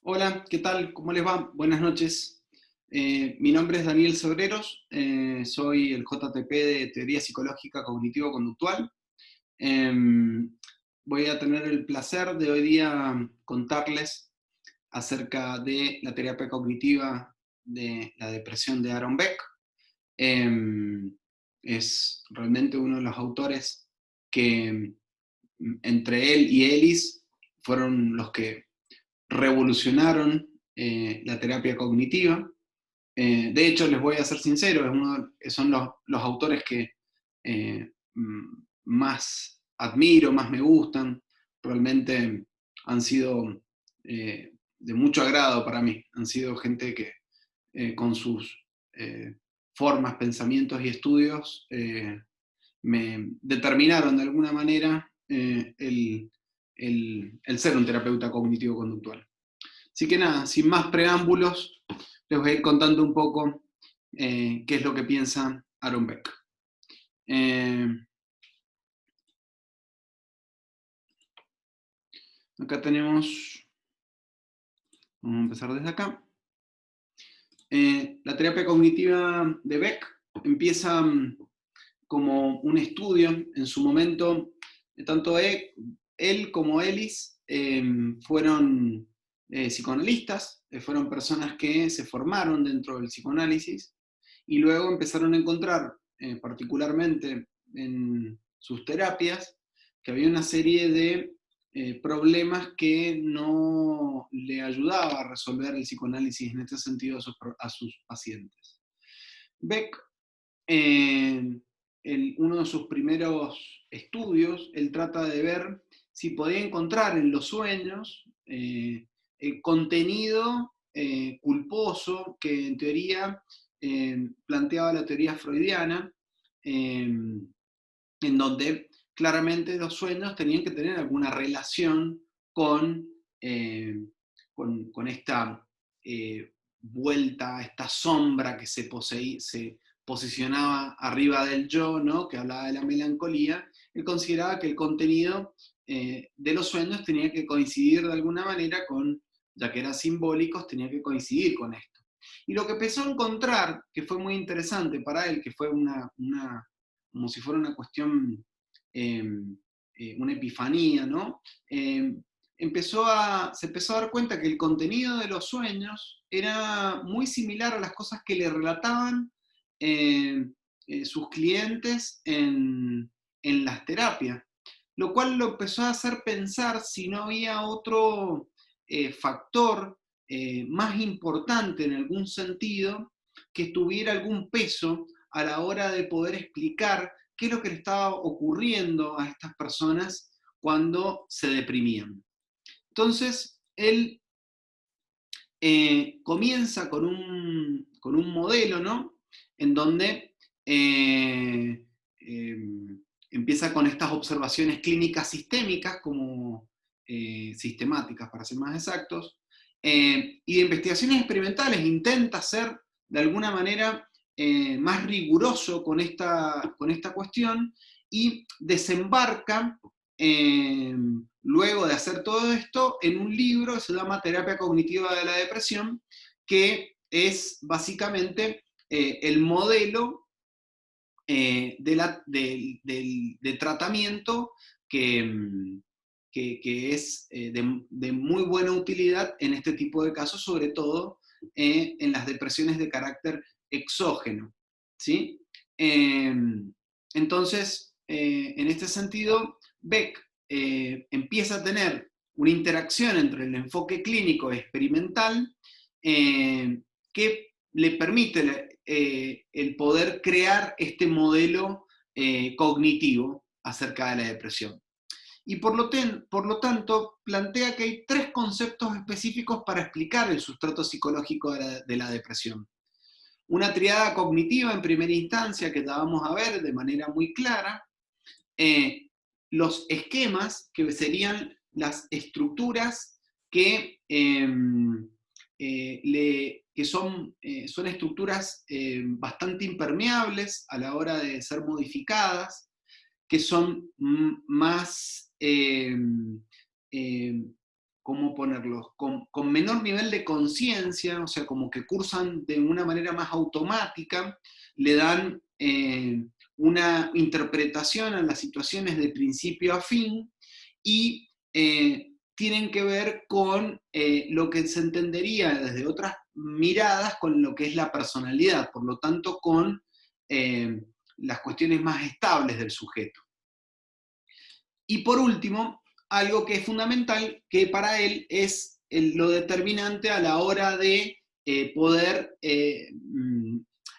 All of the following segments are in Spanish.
Hola, ¿qué tal? ¿Cómo les va? Buenas noches. Mi nombre es Daniel Sobreros, soy el JTP de Teoría Psicológica Cognitivo-Conductual. Voy a tener el placer de hoy día contarles acerca de la terapia cognitiva de la depresión de Aaron Beck. Es realmente uno de los autores que entre él y Ellis fueron los que revolucionaron la terapia cognitiva. De hecho, les voy a ser sincero, son los autores que más admiro, más me gustan. Realmente han sido de mucho agrado para mí. Han sido gente que con sus eh, formas, pensamientos y estudios me determinaron de alguna manera el ser un terapeuta cognitivo-conductual. Así que nada, sin más preámbulos, les voy a ir contando un poco qué es lo que piensa Aaron Beck. Eh, Acá tenemos, vamos a empezar desde acá. La terapia cognitiva de Beck empieza como un estudio en su momento, tanto él como Ellis fueron psicoanalistas, fueron personas que se formaron dentro del psicoanálisis y luego empezaron a encontrar, particularmente en sus terapias, que había una serie de problemas que no le ayudaba a resolver el psicoanálisis en este sentido a sus pacientes. Beck, uno de sus primeros estudios, él trata de ver si podía encontrar en los sueños el contenido culposo que en teoría planteaba la teoría freudiana, en donde claramente los sueños tenían que tener alguna relación con, con esta vuelta, esta sombra que se posicionaba arriba del yo, ¿no? Que hablaba de la melancolía. Él consideraba que el contenido de los sueños tenía que coincidir de alguna manera con, ya que eran simbólicos, tenía que coincidir con esto. Y lo que empezó a encontrar, que fue muy interesante para él, que fue como si fuera una cuestión, eh, una epifanía, ¿no? Eh, Se empezó a dar cuenta que el contenido de los sueños era muy similar a las cosas que le relataban eh, sus clientes en las terapias, lo cual lo empezó a hacer pensar si no había otro factor más importante en algún sentido que tuviera algún peso a la hora de poder explicar qué es lo que le estaba ocurriendo a estas personas cuando se deprimían. Entonces, él comienza con un modelo, ¿no? En donde eh, empieza con estas observaciones clínicas sistémicas, como sistemáticas para ser más exactos, y de investigaciones experimentales intenta ser de alguna manera más riguroso con esta cuestión y desembarca luego de hacer todo esto en un libro que se llama Terapia Cognitiva de la Depresión, que es básicamente el modelo de tratamiento que es de muy buena utilidad en este tipo de casos, sobre todo en las depresiones de carácter exógeno. ¿Sí? Eh, entonces, en este sentido, Beck empieza a tener una interacción entre el enfoque clínico y experimental que le permite el poder crear este modelo cognitivo acerca de la depresión. Y por lo tanto, plantea que hay tres conceptos específicos para explicar el sustrato psicológico de la depresión. Una triada cognitiva en primera instancia, que la vamos a ver de manera muy clara, eh, los esquemas, que serían las estructuras que, son estructuras bastante impermeables a la hora de ser modificadas, que son más ¿cómo ponerlos? Con menor nivel de conciencia, o sea, como que cursan de una manera más automática, le dan una interpretación a las situaciones de principio a fin y tienen que ver con lo que se entendería desde otras miradas con lo que es la personalidad, por lo tanto con las cuestiones más estables del sujeto. Y por último, algo que es fundamental, que para él es lo determinante a la hora de poder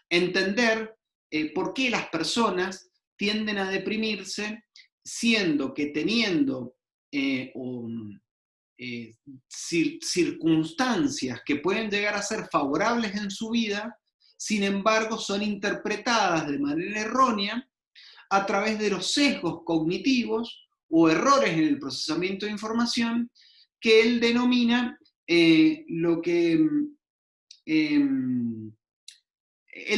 entender por qué las personas tienden a deprimirse, siendo que teniendo circunstancias que pueden llegar a ser favorables en su vida, sin embargo son interpretadas de manera errónea a través de los sesgos cognitivos o errores en el procesamiento de información que él denomina lo que él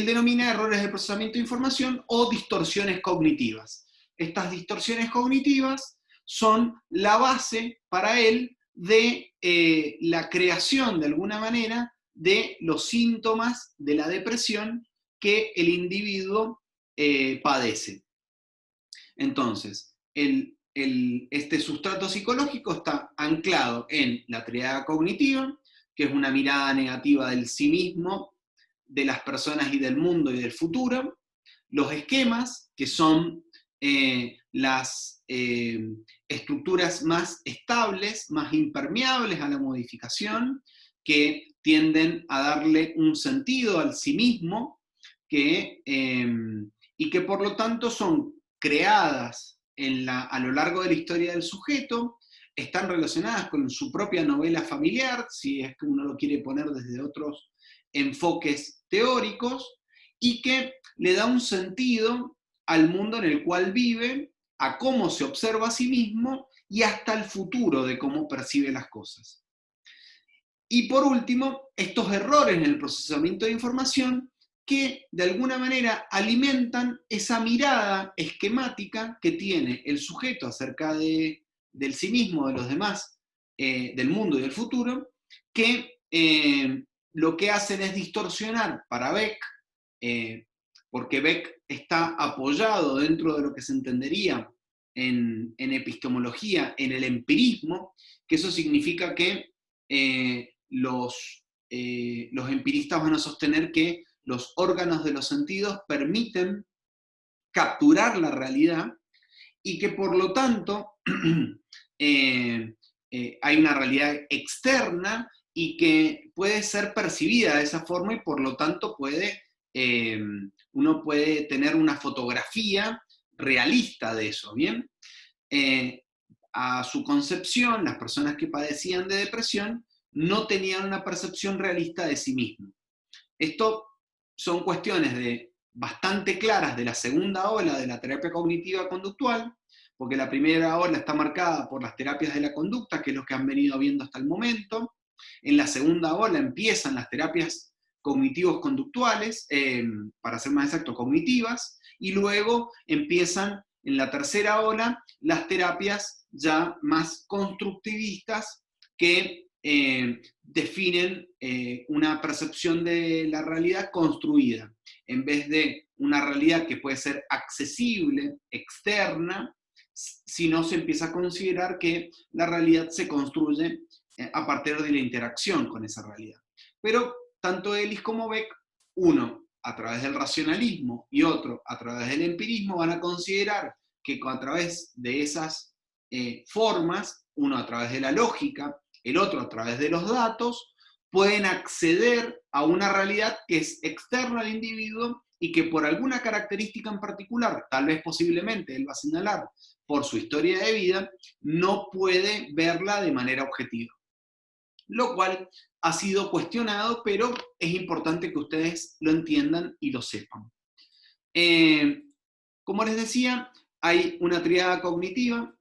denomina errores de procesamiento de información o distorsiones cognitivas. Estas distorsiones cognitivas son la base para él de la creación, de alguna manera, de los síntomas de la depresión que el individuo padece. Entonces, este sustrato psicológico está anclado en la triada cognitiva, que es una mirada negativa del sí mismo, de las personas y del mundo y del futuro, los esquemas, que son las estructuras más estables, más impermeables a la modificación, que tienden a darle un sentido al sí mismo, y que por lo tanto son creadas a lo largo de la historia del sujeto, están relacionadas con su propia novela familiar, si es que uno lo quiere poner desde otros enfoques teóricos, y que le da un sentido al mundo en el cual vive, a cómo se observa a sí mismo y hasta el futuro de cómo percibe las cosas. Y por último, estos errores en el procesamiento de información que de alguna manera alimentan esa mirada esquemática que tiene el sujeto acerca del sí mismo, de los demás, del mundo y del futuro, que lo que hacen es distorsionar para Beck, porque Beck está apoyado dentro de lo que se entendería en epistemología, en el empirismo, que eso significa que los empiristas van a sostener que los órganos de los sentidos permiten capturar la realidad y que por lo tanto hay una realidad externa y que puede ser percibida de esa forma y por lo tanto uno puede tener una fotografía realista de eso, ¿bien? A su concepción, las personas que padecían de depresión no tenían una percepción realista de sí mismos. Esto son cuestiones bastante claras de la segunda ola de la terapia cognitiva conductual, porque la primera ola está marcada por las terapias de la conducta, que es lo que han venido viendo hasta el momento. En la segunda ola empiezan las terapias cognitivos conductuales, para ser más exacto, cognitivas, y luego empiezan en la tercera ola las terapias ya más constructivistas que definen una percepción de la realidad construida, en vez de una realidad que puede ser accesible, externa, si no se empieza a considerar que la realidad se construye a partir de la interacción con esa realidad. Pero tanto Ellis como Beck, uno a través del racionalismo y otro a través del empirismo, van a considerar que a través de esas formas, uno a través de la lógica, el otro a través de los datos, pueden acceder a una realidad que es externa al individuo y que por alguna característica en particular, tal vez posiblemente él va a señalar por su historia de vida, no puede verla de manera objetiva. Lo cual ha sido cuestionado, pero es importante que ustedes lo entiendan y lo sepan. Como les decía, hay una triada cognitiva.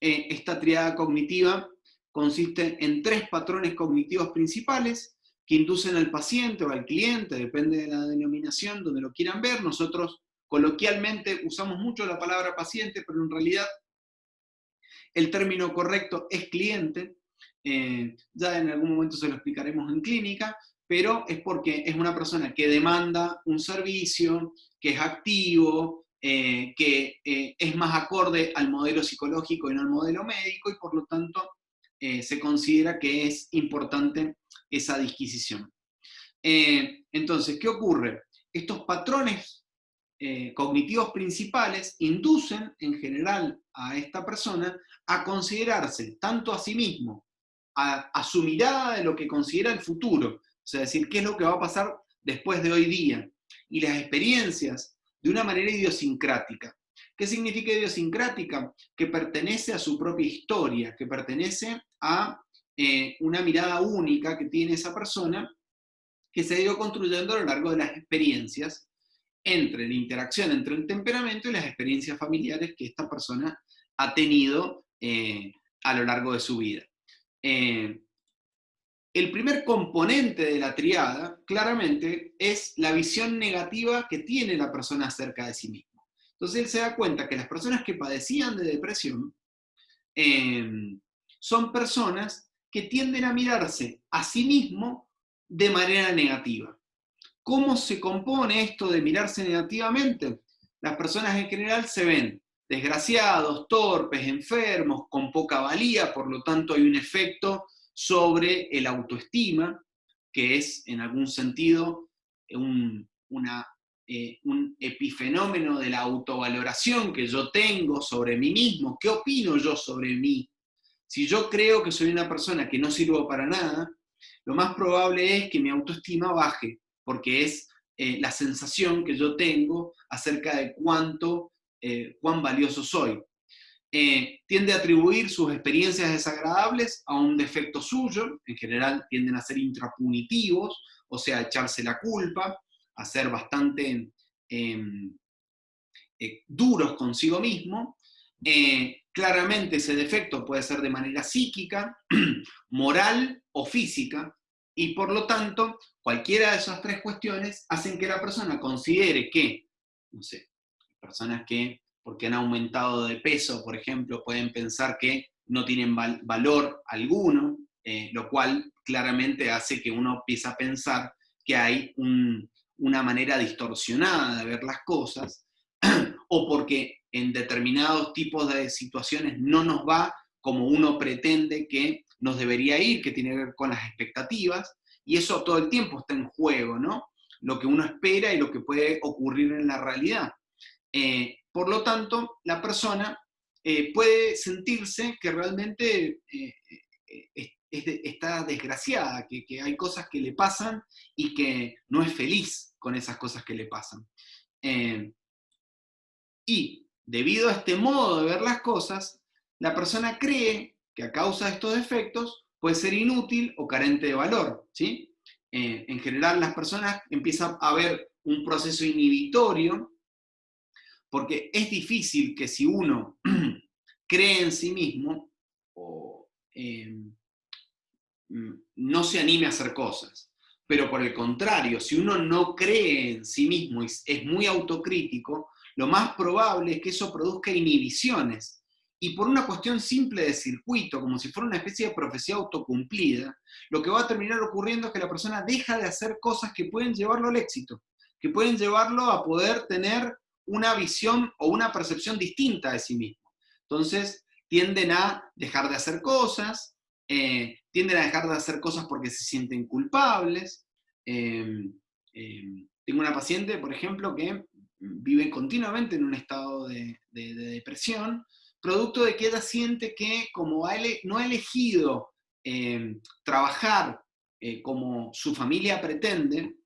Esta triada cognitiva consiste en 3 patrones cognitivos principales que inducen al paciente o al cliente, depende de la denominación donde lo quieran ver. Nosotros coloquialmente usamos mucho la palabra paciente, pero en realidad el término correcto es cliente. Ya en algún momento se lo explicaremos en clínica, pero es porque es una persona que demanda un servicio, que es activo, que es más acorde al modelo psicológico y no al modelo médico, y por lo tanto se considera que es importante esa disquisición. Entonces, ¿qué ocurre? Estos patrones cognitivos principales inducen en general a esta persona a considerarse tanto a sí mismo, a su mirada de lo que considera el futuro, o sea, decir, qué es lo que va a pasar después de hoy día, y las experiencias de una manera idiosincrática. ¿Qué significa idiosincrática? Que pertenece a su propia historia, que pertenece a una mirada única que tiene esa persona, que se ha ido construyendo a lo largo de las experiencias entre la interacción entre el temperamento y las experiencias familiares que esta persona ha tenido a lo largo de su vida. El primer componente de la triada, claramente, es la visión negativa que tiene la persona acerca de sí misma. Entonces él se da cuenta que las personas que padecían de depresión son personas que tienden a mirarse a sí mismo de manera negativa. ¿Cómo se compone esto de mirarse negativamente? Las personas en general se ven desgraciados, torpes, enfermos, con poca valía, por lo tanto hay un efecto sobre el autoestima, que es en algún sentido un epifenómeno de la autovaloración que yo tengo sobre mí mismo. ¿Qué opino yo sobre mí? Si yo creo que soy una persona que no sirvo para nada, lo más probable es que mi autoestima baje, porque es la sensación que yo tengo acerca de cuán valioso soy. Tiende a atribuir sus experiencias desagradables a un defecto suyo, en general tienden a ser intrapunitivos, o sea, a echarse la culpa, a ser bastante duros consigo mismo. Claramente ese defecto puede ser de manera psíquica, moral o física, y por lo tanto, cualquiera de esas tres cuestiones hacen que la persona considere que, no sé, personas que, porque han aumentado de peso, por ejemplo, pueden pensar que no tienen valor alguno, lo cual claramente hace que uno empiece a pensar que hay una manera distorsionada de ver las cosas, o porque en determinados tipos de situaciones no nos va como uno pretende que nos debería ir, que tiene que ver con las expectativas, y eso todo el tiempo está en juego, ¿no? Lo que uno espera y lo que puede ocurrir en la realidad. Por lo tanto, la persona puede sentirse que realmente está desgraciada, que hay cosas que le pasan y que no es feliz con esas cosas que le pasan. Y debido a este modo de ver las cosas, la persona cree que a causa de estos defectos puede ser inútil o carente de valor, ¿sí? En general las personas empiezan a ver un proceso inhibitorio, porque es difícil que si uno cree en sí mismo o no se anime a hacer cosas. Pero por el contrario, si uno no cree en sí mismo y es muy autocrítico, lo más probable es que eso produzca inhibiciones. Y por una cuestión simple de circuito, como si fuera una especie de profecía autocumplida, lo que va a terminar ocurriendo es que la persona deja de hacer cosas que pueden llevarlo al éxito, que pueden llevarlo a poder tener una visión o una percepción distinta de sí mismo. Entonces, tienden a dejar de hacer cosas, tienden a dejar de hacer cosas porque se sienten culpables. Tengo una paciente, por ejemplo, que vive continuamente en un estado de depresión, producto de que ella siente que como no ha elegido trabajar como su familia pretende,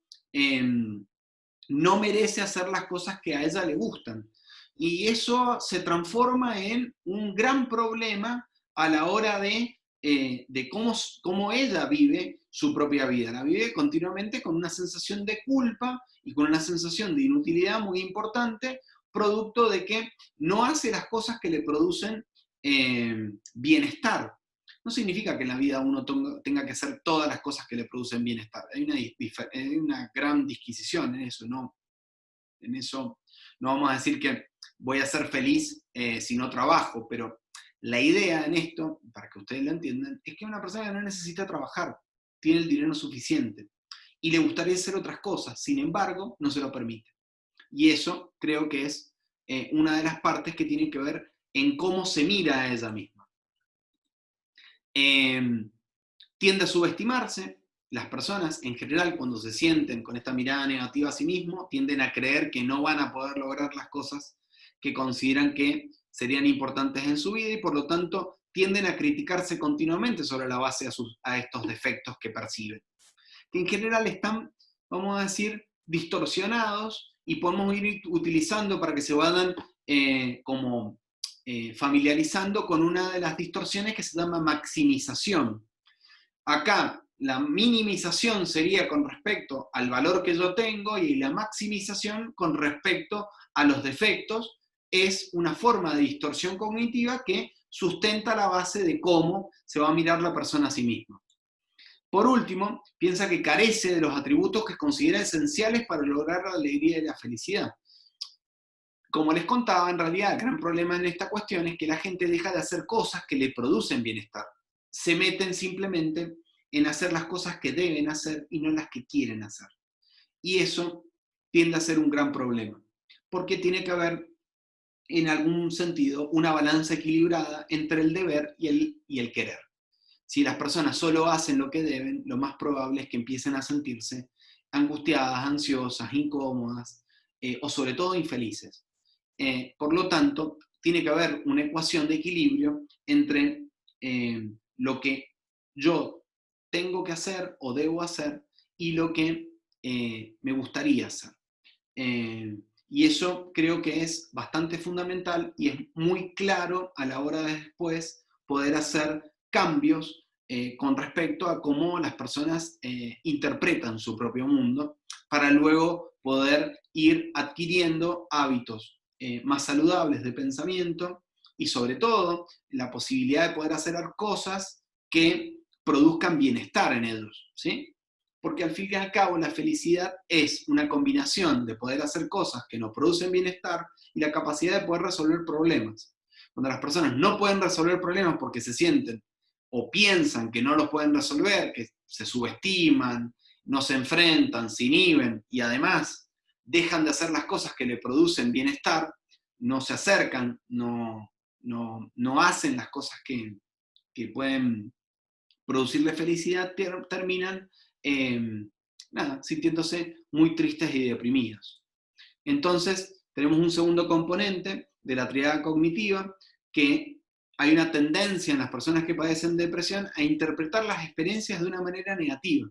no merece hacer las cosas que a ella le gustan. Y eso se transforma en un gran problema a la hora de cómo ella vive su propia vida. La vive continuamente con una sensación de culpa y con una sensación de inutilidad muy importante, producto de que no hace las cosas que le producen bienestar. No significa que en la vida uno tenga que hacer todas las cosas que le producen bienestar. Hay una gran disquisición en eso, ¿no? En eso no vamos a decir que voy a ser feliz si no trabajo, pero La idea en esto, para que ustedes lo entiendan, es que una persona que no necesita trabajar, tiene el dinero suficiente y le gustaría hacer otras cosas, sin embargo, no se lo permite. Y eso creo que es una de las partes que tiene que ver en cómo se mira a ella misma. Tiende a subestimarse. Las personas en general, cuando se sienten con esta mirada negativa a sí mismo, tienden a creer que no van a poder lograr las cosas que consideran que serían importantes en su vida y por lo tanto tienden a criticarse continuamente sobre la base a estos defectos que perciben, que en general están, vamos a decir, distorsionados y podemos ir utilizando para que se vayan familiarizando con una de las distorsiones que se llama maximización. Acá la minimización sería con respecto al valor que yo tengo y la maximización con respecto a los defectos. Es una forma de distorsión cognitiva que sustenta la base de cómo se va a mirar la persona a sí misma. Por último, piensa que carece de los atributos que considera esenciales para lograr la alegría y la felicidad. Como les contaba, en realidad el gran problema en esta cuestión es que la gente deja de hacer cosas que le producen bienestar. Se meten simplemente en hacer las cosas que deben hacer y no las que quieren hacer. Y eso tiende a ser un gran problema, porque tiene que haber, en algún sentido, una balanza equilibrada entre el deber y el querer. Si las personas solo hacen lo que deben, lo más probable es que empiecen a sentirse angustiadas, ansiosas, incómodas o sobre todo infelices. Por lo tanto, tiene que haber una ecuación de equilibrio entre lo que yo tengo que hacer o debo hacer y lo que me gustaría hacer. Y eso creo que es bastante fundamental y es muy claro a la hora de después poder hacer cambios con respecto a cómo las personas interpretan su propio mundo para luego poder ir adquiriendo hábitos más saludables de pensamiento y sobre todo la posibilidad de poder hacer cosas que produzcan bienestar en ellos, ¿sí? Porque al fin y al cabo la felicidad es una combinación de poder hacer cosas que nos producen bienestar y la capacidad de poder resolver problemas. Cuando las personas no pueden resolver problemas porque se sienten o piensan que no los pueden resolver, que se subestiman, no se enfrentan, se inhiben y además dejan de hacer las cosas que le producen bienestar, no se acercan, no hacen las cosas que pueden producirle felicidad, terminan sintiéndose muy tristes y deprimidos. Entonces, tenemos un segundo componente de la triada cognitiva, que hay una tendencia en las personas que padecen depresión a interpretar las experiencias de una manera negativa.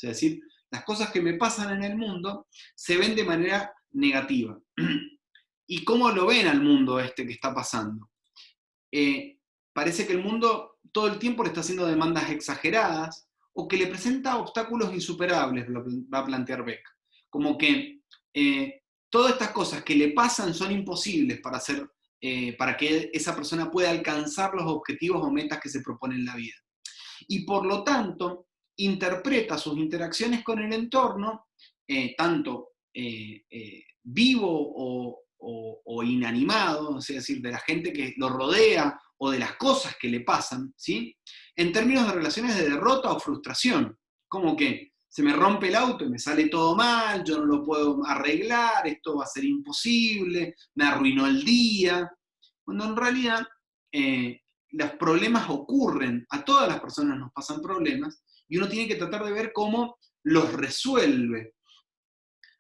Es decir, las cosas que me pasan en el mundo se ven de manera negativa. ¿Y cómo lo ven al mundo este que está pasando? Parece que el mundo todo el tiempo le está haciendo demandas exageradas o que le presenta obstáculos insuperables, lo va a plantear Beck. Como que todas estas cosas que le pasan son imposibles para que esa persona pueda alcanzar los objetivos o metas que se propone en la vida. Y por lo tanto, interpreta sus interacciones con el entorno, tanto vivo o inanimado, es decir, de la gente que lo rodea o de las cosas que le pasan, ¿sí? En términos de relaciones de derrota o frustración, como que se me rompe el auto y me sale todo mal, yo no lo puedo arreglar, esto va a ser imposible, me arruinó el día, cuando en realidad los problemas ocurren, a todas las personas nos pasan problemas, y uno tiene que tratar de ver cómo los resuelve.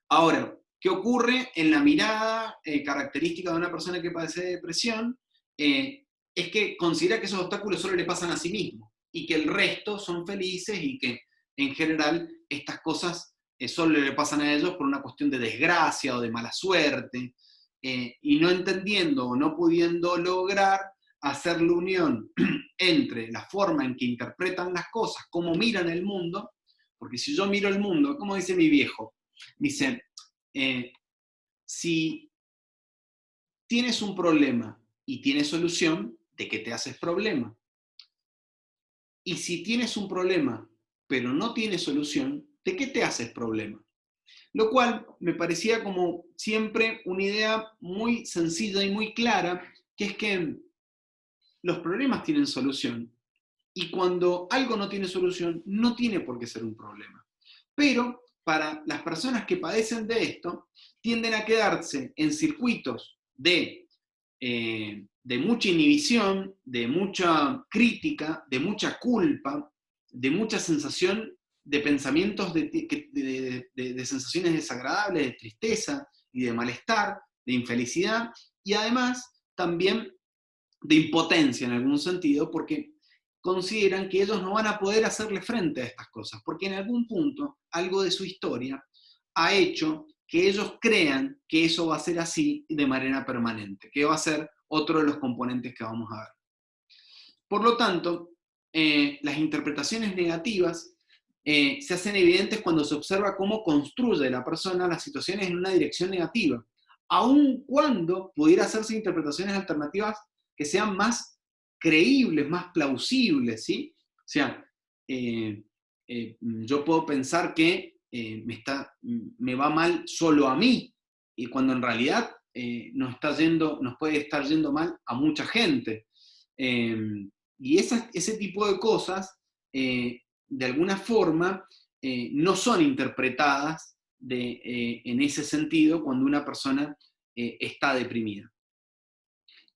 Ahora, ¿qué ocurre en la mirada característica de una persona que padece de depresión? Es que considera que esos obstáculos solo le pasan a sí mismo y que el resto son felices y que en general estas cosas solo le pasan a ellos por una cuestión de desgracia o de mala suerte, y no entendiendo o no pudiendo lograr hacer la unión entre la forma en que interpretan las cosas, cómo miran el mundo, porque si yo miro el mundo, como dice mi viejo, dice, si tienes un problema y tienes solución, ¿de qué te haces problema? Y si tienes un problema, pero no tienes solución, ¿de qué te haces problema? Lo cual me parecía como siempre una idea muy sencilla y muy clara, que es que los problemas tienen solución, y cuando algo no tiene solución, no tiene por qué ser un problema. Pero para las personas que padecen de esto, tienden a quedarse en circuitos de mucha inhibición, de mucha crítica, de mucha culpa, de mucha sensación de pensamientos, de sensaciones desagradables, de tristeza y de malestar, de infelicidad, y además también de impotencia en algún sentido, porque consideran que ellos no van a poder hacerle frente a estas cosas, porque en algún punto algo de su historia ha hecho que ellos crean que eso va a ser así de manera permanente, que va a ser otro de los componentes que vamos a ver. Por lo tanto, las interpretaciones negativas se hacen evidentes cuando se observa cómo construye la persona las situaciones en una dirección negativa, aun cuando pudiera hacerse interpretaciones alternativas que sean más creíbles, más plausibles, ¿sí? O sea, yo puedo pensar que me va mal solo a mí, y cuando en realidad nos puede estar yendo mal a mucha gente. Y ese tipo de cosas, de alguna forma, no son interpretadas en ese sentido cuando una persona está deprimida.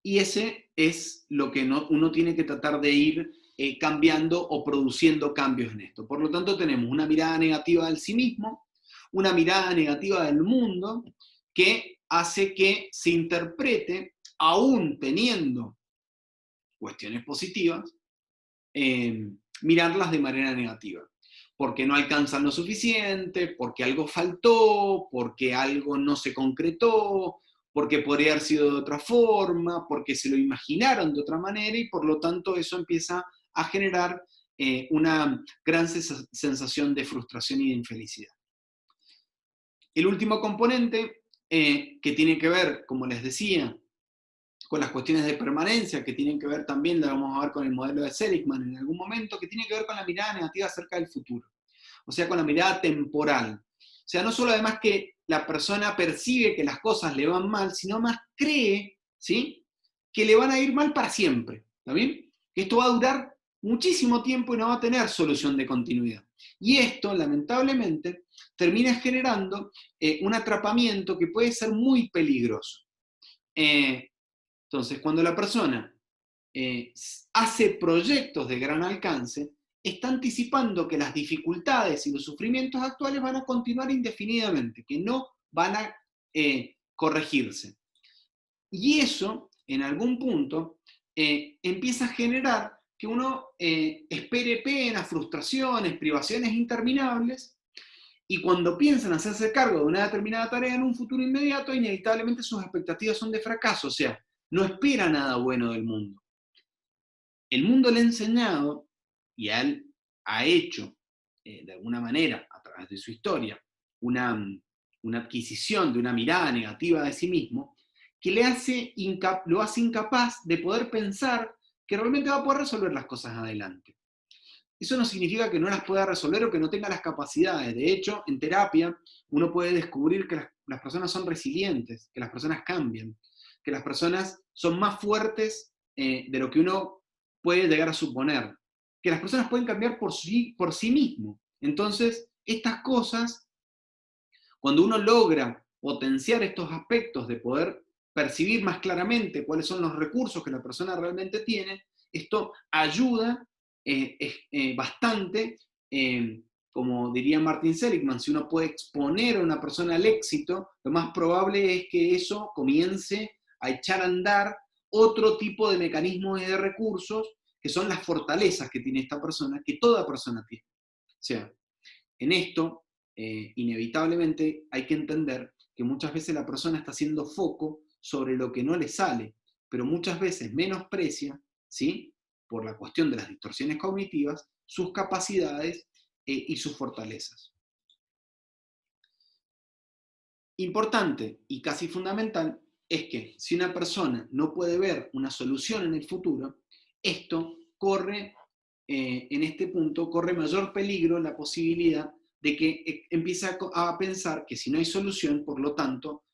Y ese es lo que uno tiene que tratar de ir cambiando o produciendo cambios en esto. Por lo tanto, tenemos una mirada negativa del sí mismo, una mirada negativa del mundo, que hace que se interprete, aún teniendo cuestiones positivas, mirarlas de manera negativa. Porque no alcanzan lo suficiente, porque algo faltó, porque algo no se concretó, porque podría haber sido de otra forma, porque se lo imaginaron de otra manera, y por lo tanto eso empieza a generar una gran sensación de frustración y de infelicidad. El último componente, que tiene que ver, como les decía, con las cuestiones de permanencia, que tienen que ver también, la vamos a ver con el modelo de Seligman en algún momento, que tiene que ver con la mirada negativa acerca del futuro, o sea, con la mirada temporal. O sea, no solo además que la persona percibe que las cosas le van mal, sino más cree, ¿sí?, que le van a ir mal para siempre, ¿está bien? Que esto va a durar muchísimo tiempo y no va a tener solución de continuidad. Y esto, lamentablemente, termina generando un atrapamiento que puede ser muy peligroso. Entonces, cuando la persona hace proyectos de gran alcance, está anticipando que las dificultades y los sufrimientos actuales van a continuar indefinidamente, que no van a corregirse. Y eso, en algún punto, empieza a generar que uno espere penas, frustraciones, privaciones interminables, y cuando piensan hacerse cargo de una determinada tarea en un futuro inmediato, inevitablemente sus expectativas son de fracaso, o sea, no espera nada bueno del mundo. El mundo le ha enseñado, y él ha hecho, de alguna manera, a través de su historia, una adquisición de una mirada negativa de sí mismo, que lo hace incapaz de poder pensar que realmente va a poder resolver las cosas adelante. Eso no significa que no las pueda resolver o que no tenga las capacidades. De hecho, en terapia uno puede descubrir que las personas son resilientes, que las personas cambian, que las personas son más fuertes de lo que uno puede llegar a suponer, que las personas pueden cambiar por sí mismo. Entonces, estas cosas, cuando uno logra potenciar estos aspectos de poder percibir más claramente cuáles son los recursos que la persona realmente tiene, esto ayuda bastante, como diría Martin Seligman, si uno puede exponer a una persona al éxito, lo más probable es que eso comience a echar a andar otro tipo de mecanismos y de recursos que son las fortalezas que tiene esta persona, que toda persona tiene. O sea, en esto, inevitablemente hay que entender que muchas veces la persona está haciendo foco sobre lo que no le sale, pero muchas veces menosprecia, ¿sí?, por la cuestión de las distorsiones cognitivas, sus capacidades y sus fortalezas. Importante y casi fundamental es que si una persona no puede ver una solución en el futuro, esto corre, en este punto, corre mayor peligro la posibilidad de que empiece a pensar que si no hay solución, por lo tanto,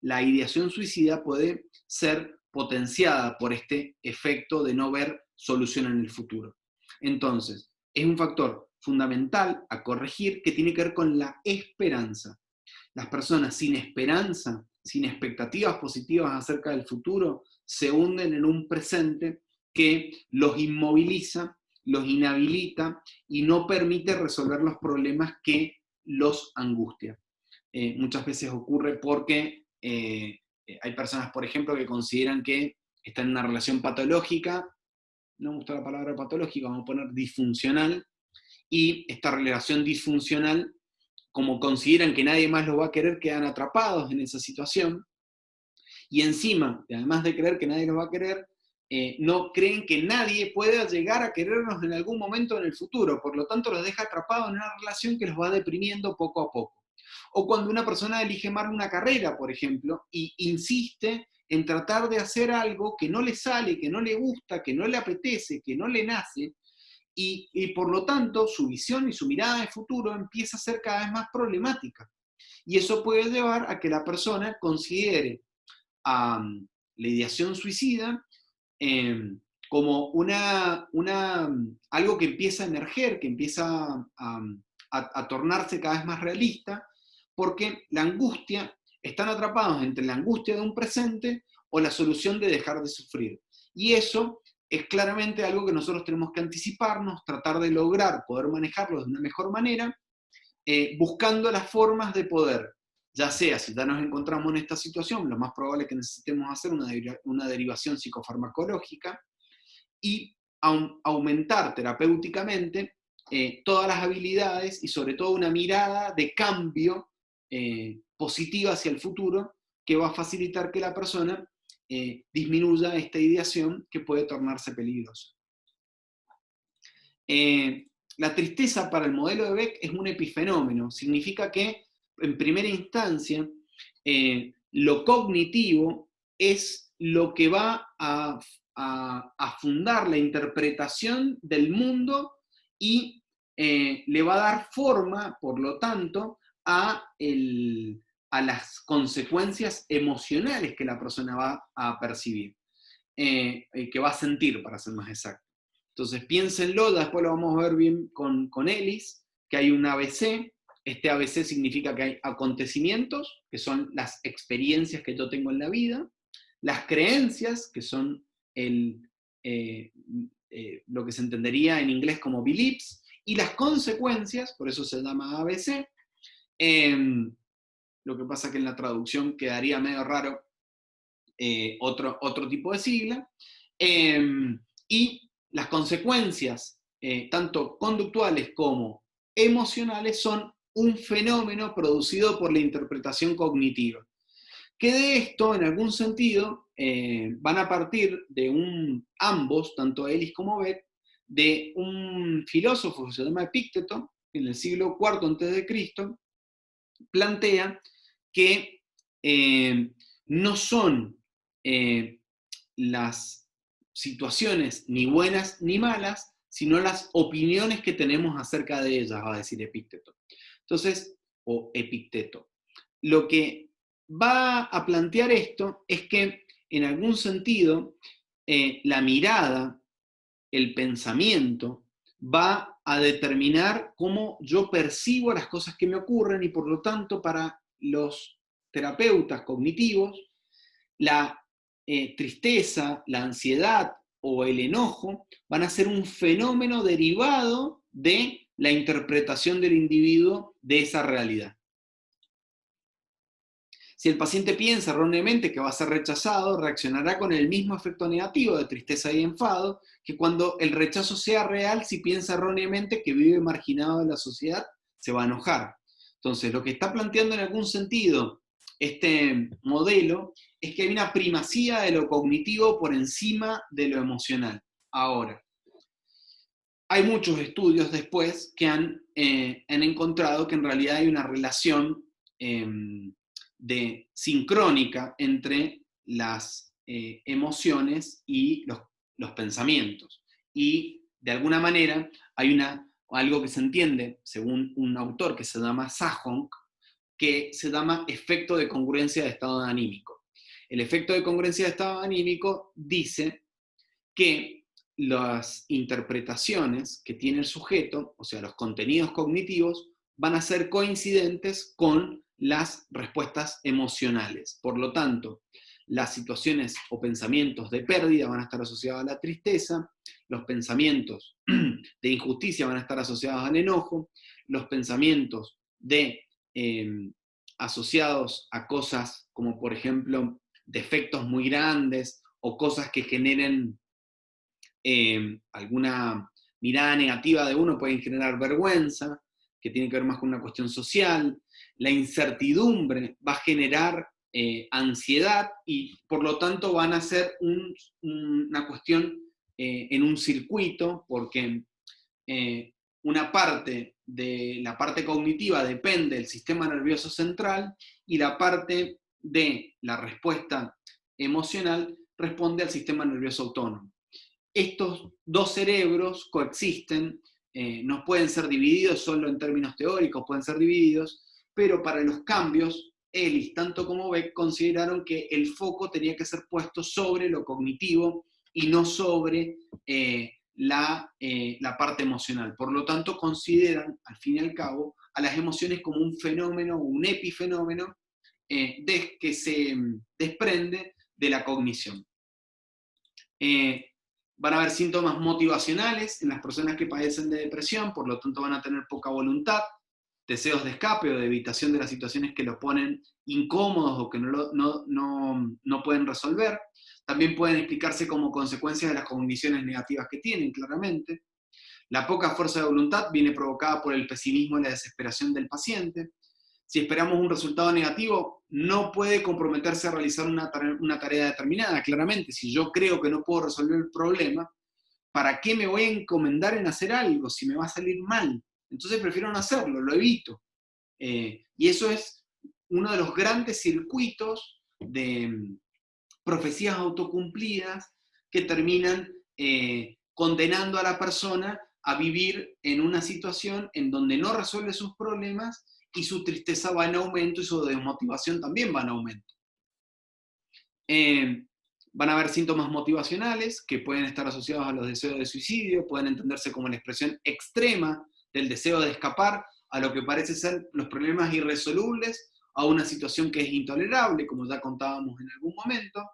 la ideación suicida puede ser potenciada por este efecto de no ver solución en el futuro. Entonces, es un factor fundamental a corregir que tiene que ver con la esperanza. Las personas sin esperanza, sin expectativas positivas acerca del futuro, se hunden en un presente que los inmoviliza, los inhabilita y no permite resolver los problemas que los angustia. Muchas veces ocurre porque hay personas, por ejemplo, que consideran que están en una relación patológica, no me gusta la palabra patológica, vamos a poner disfuncional, y esta relación disfuncional, como consideran que nadie más los va a querer, quedan atrapados en esa situación, y encima, además de creer que nadie los va a querer, no creen que nadie pueda llegar a querernos en algún momento en el futuro, por lo tanto los deja atrapados en una relación que los va deprimiendo poco a poco. O cuando una persona elige mal una carrera, por ejemplo, y insiste en tratar de hacer algo que no le sale, que no le gusta, que no le apetece, que no le nace, y por lo tanto su visión y su mirada de futuro empieza a ser cada vez más problemática. Y eso puede llevar a que la persona considere a la ideación suicida como algo que empieza a emerger, que empieza a tornarse cada vez más realista, porque la angustia, están atrapados entre la angustia de un presente o la solución de dejar de sufrir. Y eso es claramente algo que nosotros tenemos que anticiparnos, tratar de lograr, poder manejarlo de una mejor manera, buscando las formas de poder, ya sea si ya nos encontramos en esta situación, lo más probable es que necesitemos hacer una derivación psicofarmacológica y aumentar terapéuticamente todas las habilidades y sobre todo una mirada de cambio positiva hacia el futuro que va a facilitar que la persona disminuya esta ideación que puede tornarse peligrosa. La tristeza para el modelo de Beck es un epifenómeno, significa que en primera instancia lo cognitivo es lo que va a fundar la interpretación del mundo y le va a dar forma, por lo tanto, a las consecuencias emocionales que la persona va a percibir, que va a sentir, para ser más exacto. Entonces piénsenlo, después lo vamos a ver bien con Ellis, que hay un ABC. Este ABC significa que hay acontecimientos, que son las experiencias que yo tengo en la vida, las creencias, que son lo que se entendería en inglés como beliefs, y las consecuencias, por eso se llama ABC. Lo que pasa que en la traducción quedaría medio raro otro tipo de sigla. Y las consecuencias, tanto conductuales como emocionales, son un fenómeno producido por la interpretación cognitiva. Que de esto, en algún sentido, van a partir de ambos, tanto Ellis como Beck, de un filósofo que se llama Epicteto, que en el siglo IV a.C., plantea que no son las situaciones ni buenas ni malas, sino las opiniones que tenemos acerca de ellas, va a decir Epicteto. Entonces, o Epicteto. Lo que va a plantear esto es que, en algún sentido, la mirada, el pensamiento, va a determinar cómo yo percibo las cosas que me ocurren y, por lo tanto, para los terapeutas cognitivos, la tristeza, la ansiedad o el enojo van a ser un fenómeno derivado de la interpretación del individuo de esa realidad. Si el paciente piensa erróneamente que va a ser rechazado, reaccionará con el mismo efecto negativo de tristeza y enfado que cuando el rechazo sea real. Si piensa erróneamente que vive marginado de la sociedad, se va a enojar. Entonces, lo que está planteando en algún sentido este modelo es que hay una primacía de lo cognitivo por encima de lo emocional. Ahora, hay muchos estudios después que han encontrado que en realidad hay una relación sincrónica entre las emociones y los pensamientos. Y de alguna manera hay algo que se entiende, según un autor que se llama Sahonk, que se llama efecto de congruencia de estado anímico. El efecto de congruencia de estado anímico dice que las interpretaciones que tiene el sujeto, o sea, los contenidos cognitivos, van a ser coincidentes con las respuestas emocionales. Por lo tanto, las situaciones o pensamientos de pérdida van a estar asociados a la tristeza, los pensamientos de injusticia van a estar asociados al enojo, los pensamientos asociados a cosas como, por ejemplo, defectos muy grandes o cosas que generen alguna mirada negativa de uno, pueden generar vergüenza, que tiene que ver más con una cuestión social. La incertidumbre va a generar ansiedad y por lo tanto van a ser una cuestión en un circuito, porque una parte de la parte cognitiva depende del sistema nervioso central y la parte de la respuesta emocional responde al sistema nervioso autónomo. Estos dos cerebros coexisten, no pueden ser divididos solo en términos teóricos, pueden ser divididos, pero para los cambios, Ellis, tanto como Beck, consideraron que el foco tenía que ser puesto sobre lo cognitivo y no sobre la parte emocional. Por lo tanto, consideran, al fin y al cabo, a las emociones como un fenómeno, un epifenómeno, que se desprende de la cognición. Van a haber síntomas motivacionales en las personas que padecen de depresión, por lo tanto van a tener poca voluntad, deseos de escape o de evitación de las situaciones que los ponen incómodos o que no pueden resolver. También pueden explicarse como consecuencia de las cogniciones negativas que tienen, claramente. La poca fuerza de voluntad viene provocada por el pesimismo y la desesperación del paciente. Si esperamos un resultado negativo, no puede comprometerse a realizar una tarea determinada, claramente. Si yo creo que no puedo resolver el problema, ¿para qué me voy a encomendar en hacer algo si me va a salir mal? Entonces prefiero no hacerlo, lo evito. Y eso es uno de los grandes circuitos de profecías autocumplidas que terminan condenando a la persona a vivir en una situación en donde no resuelve sus problemas y su tristeza va en aumento y su desmotivación también va en aumento. Van a haber síntomas motivacionales que pueden estar asociados a los deseos de suicidio, pueden entenderse como la expresión extrema del deseo de escapar a lo que parece ser los problemas irresolubles, a una situación que es intolerable, como ya contábamos en algún momento.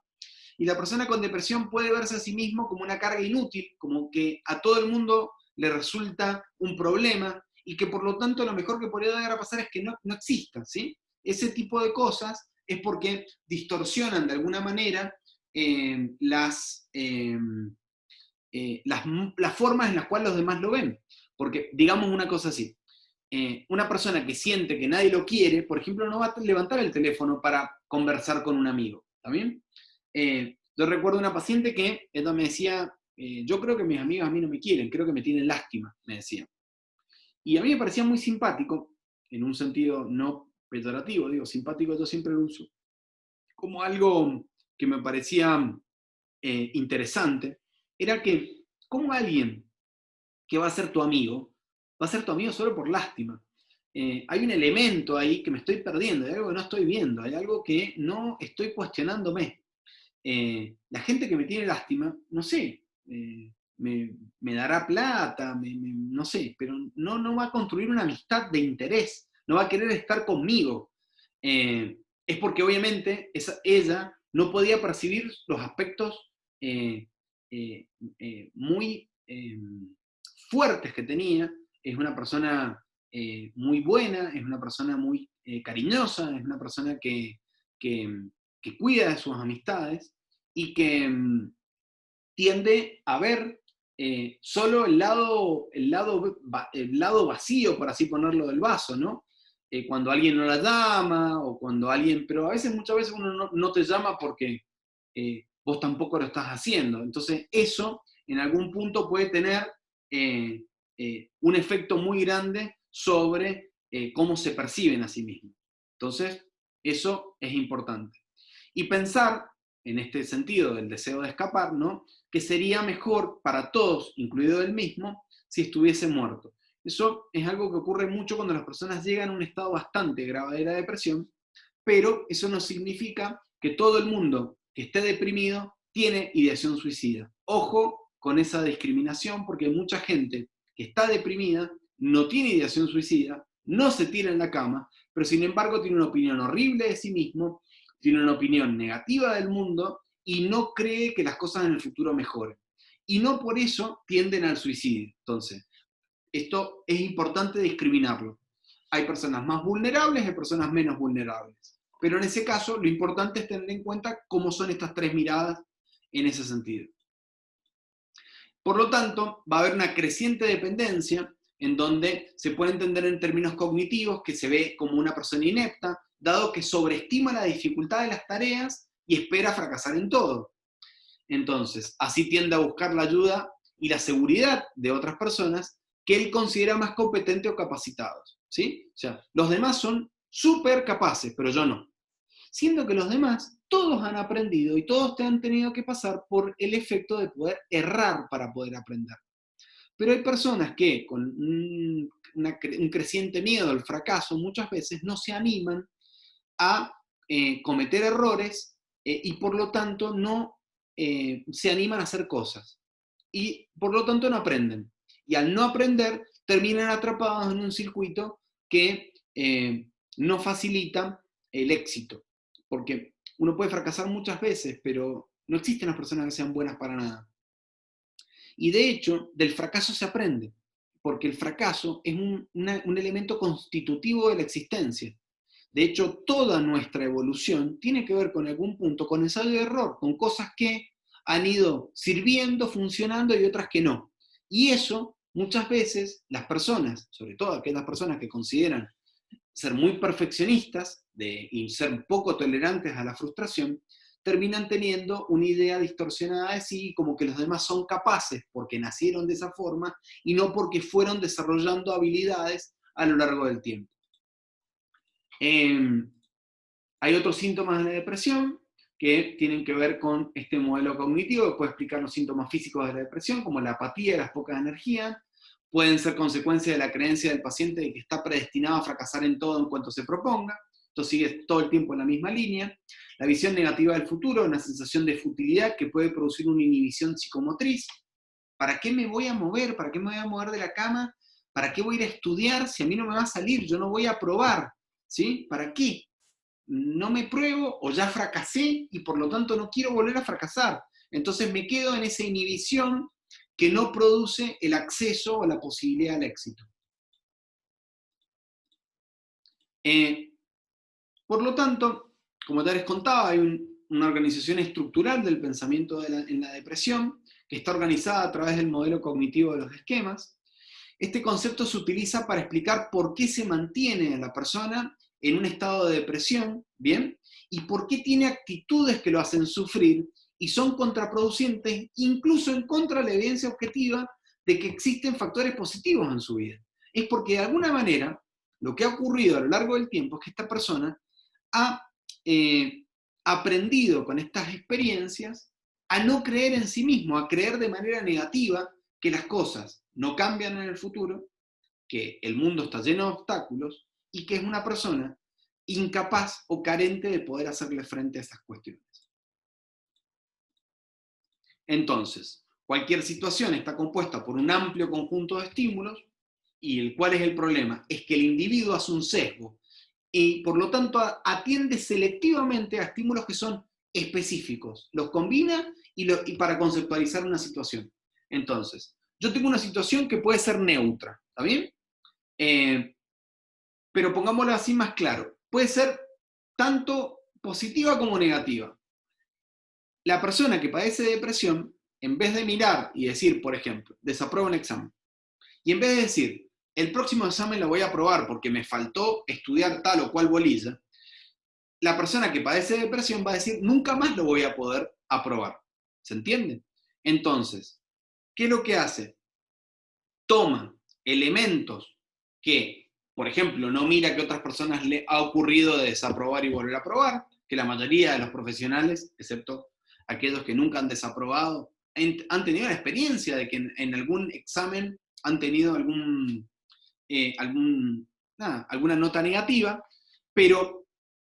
Y la persona con depresión puede verse a sí mismo como una carga inútil, como que a todo el mundo le resulta un problema y que por lo tanto lo mejor que podría llegar a pasar es que no exista, ¿sí? Ese tipo de cosas es porque distorsionan de alguna manera las formas en las cuales los demás lo ven. Porque digamos una cosa así, una persona que siente que nadie lo quiere, por ejemplo, no va a levantar el teléfono para conversar con un amigo, ¿está bien? Yo recuerdo una paciente que ella me decía, yo creo que mis amigas a mí no me quieren, creo que me tienen lástima, me decía. Y a mí me parecía muy simpático, en un sentido no peyorativo, digo, simpático yo siempre lo uso, como algo que me parecía interesante, era que como alguien que va a ser tu amigo, va a ser tu amigo solo por lástima. Hay un elemento ahí que me estoy perdiendo, hay algo que no estoy viendo, hay algo que no estoy cuestionándome. La gente que me tiene lástima, no sé, me dará plata, no sé, pero no va a construir una amistad de interés, no va a querer estar conmigo. Es porque obviamente ella no podía percibir los aspectos muy fuertes que tenía. Es una persona muy buena, es una persona muy cariñosa, es una persona que cuida de sus amistades y que tiende a ver solo el lado vacío, por así ponerlo, del vaso, ¿no? Cuando alguien no la llama, o cuando alguien, pero a veces, muchas veces uno no te llama porque vos tampoco lo estás haciendo. Entonces eso en algún punto puede tener un efecto muy grande sobre cómo se perciben a sí mismos. Entonces eso es importante. Y pensar, en este sentido del deseo de escapar, ¿no?, que sería mejor para todos, incluido él mismo, si estuviese muerto. Eso es algo que ocurre mucho cuando las personas llegan a un estado bastante grave de la depresión, pero eso no significa que todo el mundo que esté deprimido tiene ideación suicida. Ojo con esa discriminación, porque mucha gente que está deprimida no tiene ideación suicida, no se tira en la cama, pero sin embargo tiene una opinión horrible de sí mismo, tiene una opinión negativa del mundo y no cree que las cosas en el futuro mejoren. Y no por eso tienden al suicidio. Entonces, esto es importante discriminarlo. Hay personas más vulnerables y personas menos vulnerables. Pero en ese caso, lo importante es tener en cuenta cómo son estas tres miradas en ese sentido. Por lo tanto, va a haber una creciente dependencia en donde se puede entender en términos cognitivos que se ve como una persona inepta, dado que sobreestima la dificultad de las tareas y espera fracasar en todo. Entonces, así tiende a buscar la ayuda y la seguridad de otras personas que él considera más competentes o capacitados, ¿sí? O sea, los demás son súper capaces, pero yo no. Siendo que los demás, todos han aprendido y todos te han tenido que pasar por el efecto de poder errar para poder aprender. Pero hay personas que con un creciente miedo al fracaso muchas veces no se animan a cometer errores y por lo tanto no se animan a hacer cosas. Y por lo tanto no aprenden. Y al no aprender terminan atrapados en un circuito que no facilita el éxito. Porque uno puede fracasar muchas veces, pero no existen las personas que sean buenas para nada. Y de hecho, del fracaso se aprende, porque el fracaso es un elemento constitutivo de la existencia. De hecho, toda nuestra evolución tiene que ver con algún punto, con ensayo y error, con cosas que han ido sirviendo, funcionando y otras que no. Y eso, muchas veces, las personas, sobre todo aquellas personas que consideran ser muy perfeccionistas y ser poco tolerantes a la frustración, terminan teniendo una idea distorsionada de sí, como que los demás son capaces porque nacieron de esa forma y no porque fueron desarrollando habilidades a lo largo del tiempo. Hay otros síntomas de la depresión que tienen que ver con este modelo cognitivo, que puede explicar los síntomas físicos de la depresión, como la apatía y las pocas energías. Pueden ser consecuencia de la creencia del paciente de que está predestinado a fracasar en todo en cuanto se proponga. Esto sigue todo el tiempo en la misma línea. La visión negativa del futuro, una sensación de futilidad que puede producir una inhibición psicomotriz. ¿Para qué me voy a mover? ¿Para qué me voy a mover de la cama? ¿Para qué voy a ir a estudiar si a mí no me va a salir? Yo no voy a aprobar. ¿Sí? ¿Para qué? No me pruebo o ya fracasé y por lo tanto no quiero volver a fracasar. Entonces me quedo en esa inhibición que no produce el acceso o la posibilidad al éxito. Por lo tanto, como te les contaba, hay una organización estructural del pensamiento en la depresión que está organizada a través del modelo cognitivo de los esquemas. Este concepto se utiliza para explicar por qué se mantiene a la persona en un estado de depresión, ¿bien? Y por qué tiene actitudes que lo hacen sufrir y son contraproducentes, incluso en contra de la evidencia objetiva de que existen factores positivos en su vida. Es porque de alguna manera lo que ha ocurrido a lo largo del tiempo es que esta persona ha aprendido con estas experiencias a no creer en sí mismo, a creer de manera negativa que las cosas no cambian en el futuro, que el mundo está lleno de obstáculos y que es una persona incapaz o carente de poder hacerle frente a esas cuestiones. Entonces, cualquier situación está compuesta por un amplio conjunto de estímulos y ¿cuál es el problema? Es que el individuo hace un sesgo y por lo tanto atiende selectivamente a estímulos que son específicos, los combina y para conceptualizar una situación. Entonces, yo tengo una situación que puede ser neutra, ¿está bien? Pero pongámoslo así más claro, puede ser tanto positiva como negativa. La persona que padece de depresión, en vez de mirar y decir, por ejemplo, desapruebo un examen, y en vez de decir, el próximo examen lo voy a aprobar porque me faltó estudiar tal o cual bolilla, la persona que padece de depresión va a decir, nunca más lo voy a poder aprobar. ¿Se entiende? Entonces, ¿qué es lo que hace? Toma elementos que, por ejemplo, no mira que a otras personas le ha ocurrido de desaprobar y volver a aprobar, que la mayoría de los profesionales, excepto aquellos que nunca han desaprobado, han tenido la experiencia de que en algún examen han tenido alguna nota negativa, pero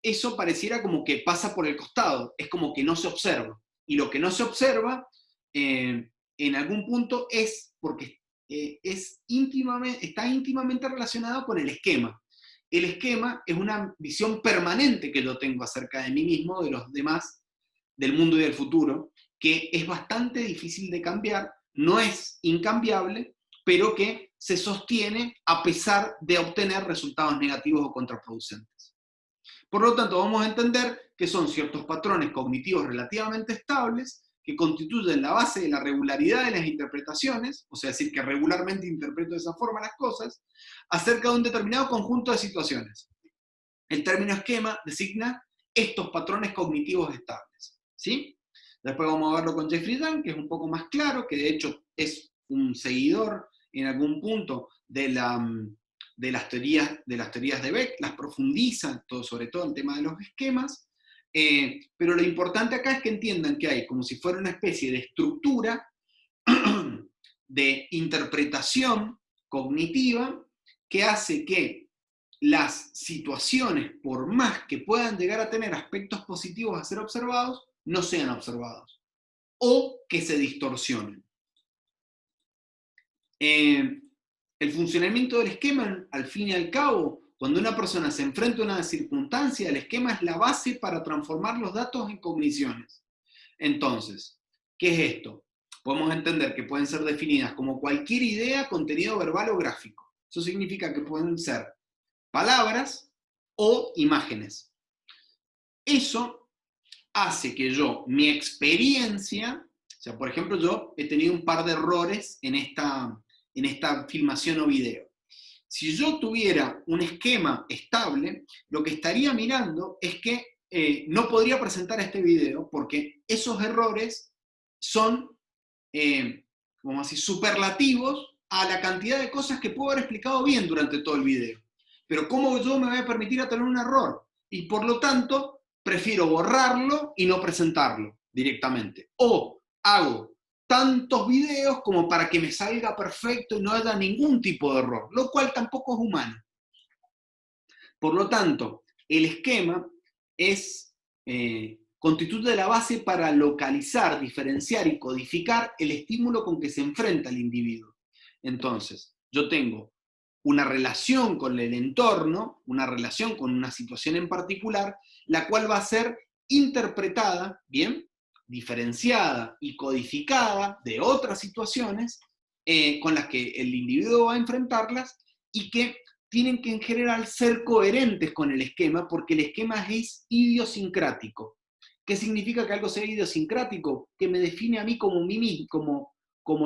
eso pareciera como que pasa por el costado, es como que no se observa. Y lo que no se observa, en algún punto, es porque está íntimamente relacionado con el esquema. El esquema es una visión permanente que yo tengo acerca de mí mismo, de los demás, del mundo y del futuro, que es bastante difícil de cambiar, no es incambiable, pero que se sostiene a pesar de obtener resultados negativos o contraproducentes. Por lo tanto, vamos a entender que son ciertos patrones cognitivos relativamente estables que constituyen la base de la regularidad de las interpretaciones, o sea, decir que regularmente interpreto de esa forma las cosas, acerca de un determinado conjunto de situaciones. El término esquema designa estos patrones cognitivos estables, ¿sí? Después vamos a verlo con Jeffrey Dunn, que es un poco más claro, que de hecho es un seguidor en algún punto de las teorías de Beck, las profundiza, sobre todo el tema de los esquemas, pero lo importante acá es que entiendan que hay como si fuera una especie de estructura de interpretación cognitiva que hace que las situaciones, por más que puedan llegar a tener aspectos positivos a ser observados, no sean observados o que se distorsionen. El funcionamiento del esquema, al fin y al cabo, cuando una persona se enfrenta a una circunstancia, el esquema es la base para transformar los datos en cogniciones. Entonces, ¿qué es esto? Podemos entender que pueden ser definidas como cualquier idea, contenido verbal o gráfico. Eso significa que pueden ser palabras o imágenes. Eso hace que mi experiencia, o sea, por ejemplo, yo he tenido un par de errores en esta filmación o video. Si yo tuviera un esquema estable, lo que estaría mirando es que no podría presentar este video porque esos errores son, como así, superlativos a la cantidad de cosas que puedo haber explicado bien durante todo el video. Pero ¿cómo yo me voy a permitir a tener un error? Y por lo tanto, prefiero borrarlo y no presentarlo directamente. O hago tantos videos como para que me salga perfecto y no haya ningún tipo de error, lo cual tampoco es humano. Por lo tanto, el esquema constituye la base para localizar, diferenciar y codificar el estímulo con que se enfrenta el individuo. Entonces, yo tengo una relación con el entorno, una relación con una situación en particular, la cual va a ser interpretada, ¿bien?, diferenciada y codificada de otras situaciones con las que el individuo va a enfrentarlas y que tienen que en general ser coherentes con el esquema porque el esquema es idiosincrático. ¿Qué significa que algo sea idiosincrático? Que me define a mí como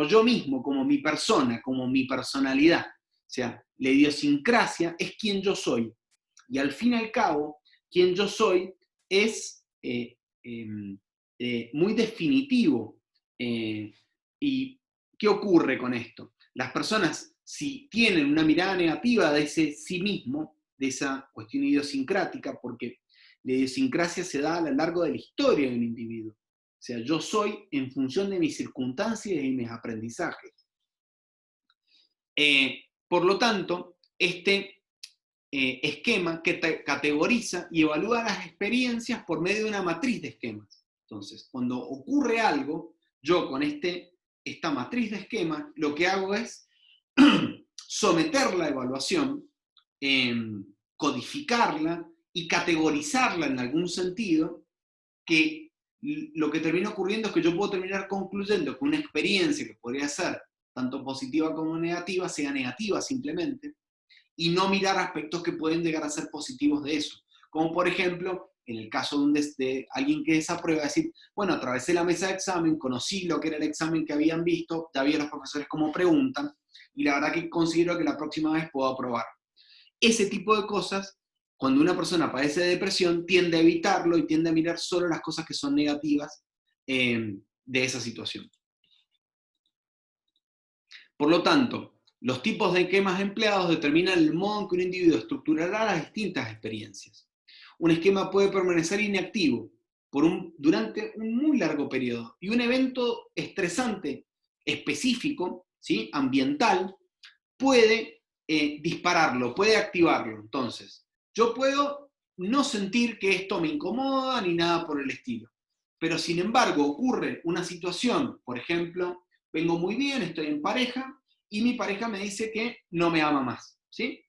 yo mismo, como mi persona, como mi personalidad. O sea, la idiosincrasia es quien yo soy. Y al fin y al cabo, quien yo soy es muy definitivo. ¿Y qué ocurre con esto? Las personas, si tienen una mirada negativa de ese sí mismo, de esa cuestión idiosincrática, porque la idiosincrasia se da a lo largo de la historia de un individuo. O sea, yo soy en función de mis circunstancias y mis aprendizajes. Por lo tanto, este esquema que categoriza y evalúa las experiencias por medio de una matriz de esquemas. Entonces, cuando ocurre algo, yo con esta matriz de esquemas, lo que hago es someter la evaluación, codificarla y categorizarla en algún sentido, que lo que termina ocurriendo es que yo puedo terminar concluyendo que una experiencia que podría ser tanto positiva como negativa, sea negativa simplemente, y no mirar aspectos que pueden llegar a ser positivos de eso. Como por ejemplo, en el caso de alguien que desaprueba, decir, bueno, atravesé la mesa de examen, conocí lo que era el examen que habían visto, ya vi a los profesores cómo preguntan, y la verdad que considero que la próxima vez puedo aprobar. Ese tipo de cosas, cuando una persona padece de depresión, tiende a evitarlo y tiende a mirar solo las cosas que son negativas de esa situación. Por lo tanto, los tipos de esquemas empleados determinan el modo en que un individuo estructurará las distintas experiencias. Un esquema puede permanecer inactivo durante un muy largo periodo y un evento estresante específico, ¿sí?, ambiental, puede dispararlo, puede activarlo. Entonces, yo puedo no sentir que esto me incomoda ni nada por el estilo. Pero sin embargo ocurre una situación, por ejemplo, vengo muy bien, estoy en pareja, y mi pareja me dice que no me ama más, ¿sí?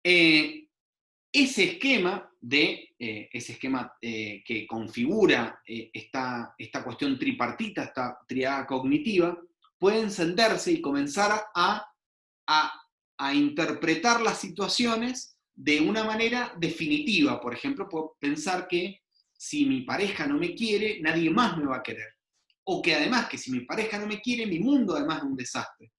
Ese esquema que configura esta cuestión tripartita, esta triada cognitiva, puede encenderse y comenzar a interpretar las situaciones de una manera definitiva. Por ejemplo, puedo pensar que si mi pareja no me quiere, nadie más me va a querer. O que además, que si mi pareja no me quiere, mi mundo además es un desastre.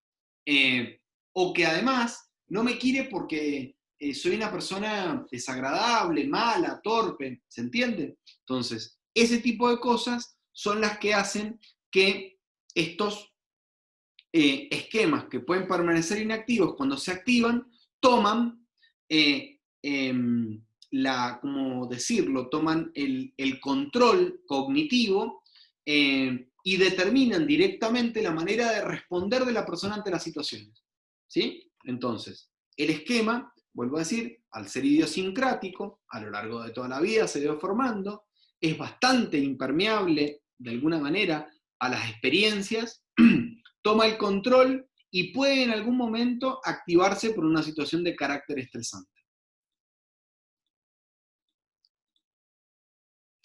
O que además no me quiere porque soy una persona desagradable, mala, torpe, ¿se entiende? Entonces, ese tipo de cosas son las que hacen que estos esquemas que pueden permanecer inactivos, cuando se activan, toman ¿cómo decirlo? Toman el control cognitivo y determinan directamente la manera de responder de la persona ante las situaciones. ¿Sí? Entonces, el esquema, vuelvo a decir, al ser idiosincrático, a lo largo de toda la vida se va formando, es bastante impermeable, de alguna manera, a las experiencias, toma el control y puede en algún momento activarse por una situación de carácter estresante.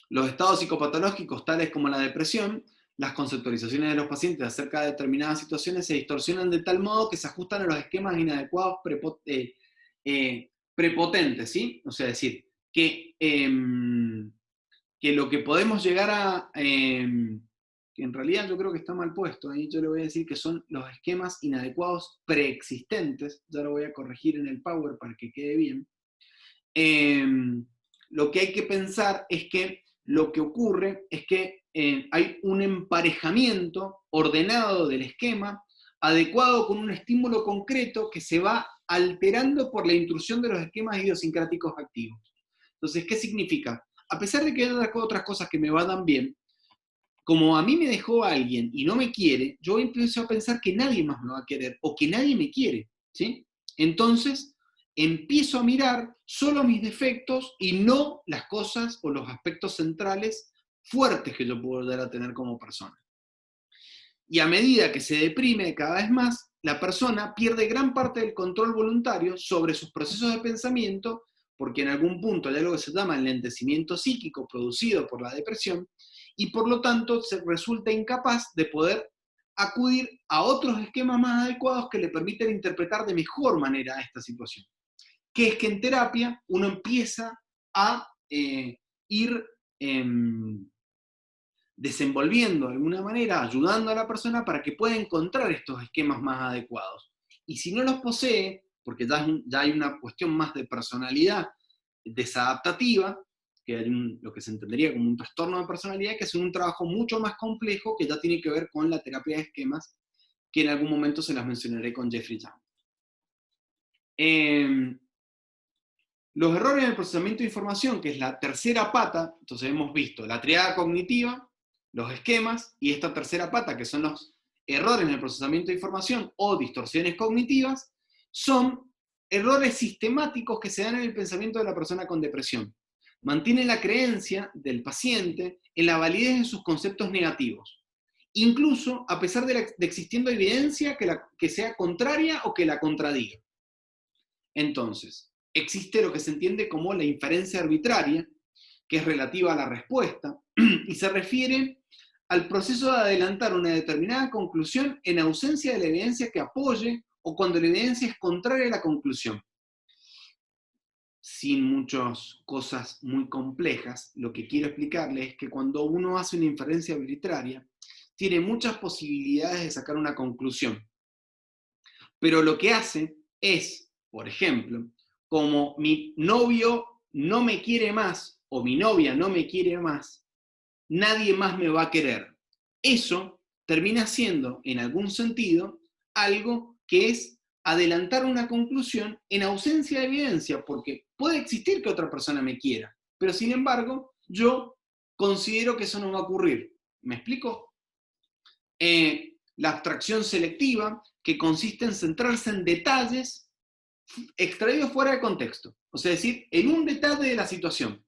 Los estados psicopatológicos, tales como la depresión, las conceptualizaciones de los pacientes acerca de determinadas situaciones se distorsionan de tal modo que se ajustan a los esquemas inadecuados prepotentes, ¿sí? O sea, decir, que lo que podemos llegar a... que en realidad yo creo que está mal puesto, ahí yo le voy a decir que son los esquemas inadecuados preexistentes, ya lo voy a corregir en el Power para que quede bien. Lo que hay que pensar es que lo que ocurre es que hay un emparejamiento ordenado del esquema, adecuado con un estímulo concreto que se va alterando por la intrusión de los esquemas idiosincráticos activos. Entonces, ¿qué significa? A pesar de que hay otras cosas que me van bien, como a mí me dejó alguien y no me quiere, yo empiezo a pensar que nadie más me va a querer o que nadie me quiere, ¿sí? Entonces, empiezo a mirar solo mis defectos y no las cosas o los aspectos centrales fuertes que yo puedo llegar a tener como persona. Y a medida que se deprime cada vez más, la persona pierde gran parte del control voluntario sobre sus procesos de pensamiento, porque en algún punto hay algo que se llama el enlentecimiento psíquico producido por la depresión, y por lo tanto se resulta incapaz de poder acudir a otros esquemas más adecuados que le permiten interpretar de mejor manera esta situación. Que es que en terapia uno empieza a ir desenvolviendo de alguna manera, ayudando a la persona para que pueda encontrar estos esquemas más adecuados. Y si no los posee, porque ya hay una cuestión más de personalidad desadaptativa, que hay lo que se entendería como un trastorno de personalidad, que es un trabajo mucho más complejo que ya tiene que ver con la terapia de esquemas, que en algún momento se las mencionaré con Jeffrey Young. Los errores en el procesamiento de información, que es la tercera pata, entonces hemos visto la triada cognitiva, los esquemas, y esta tercera pata, que son los errores en el procesamiento de información o distorsiones cognitivas, son errores sistemáticos que se dan en el pensamiento de la persona con depresión. Mantiene la creencia del paciente en la validez de sus conceptos negativos, incluso a pesar de existiendo evidencia que sea contraria o que la contradiga. Entonces, existe lo que se entiende como la inferencia arbitraria, que es relativa a la respuesta, y se refiere al proceso de adelantar una determinada conclusión en ausencia de la evidencia que apoye o cuando la evidencia es contraria a la conclusión. Sin muchas cosas muy complejas, lo que quiero explicarles es que cuando uno hace una inferencia arbitraria, tiene muchas posibilidades de sacar una conclusión. Pero lo que hace es, por ejemplo, como mi novio no me quiere más o mi novia no me quiere más, nadie más me va a querer. Eso termina siendo, en algún sentido, algo que es adelantar una conclusión en ausencia de evidencia, porque puede existir que otra persona me quiera, pero sin embargo, yo considero que eso no va a ocurrir. ¿Me explico? La abstracción selectiva, que consiste en centrarse en detalles extraído fuera de contexto, o sea, es decir, en un detalle de la situación,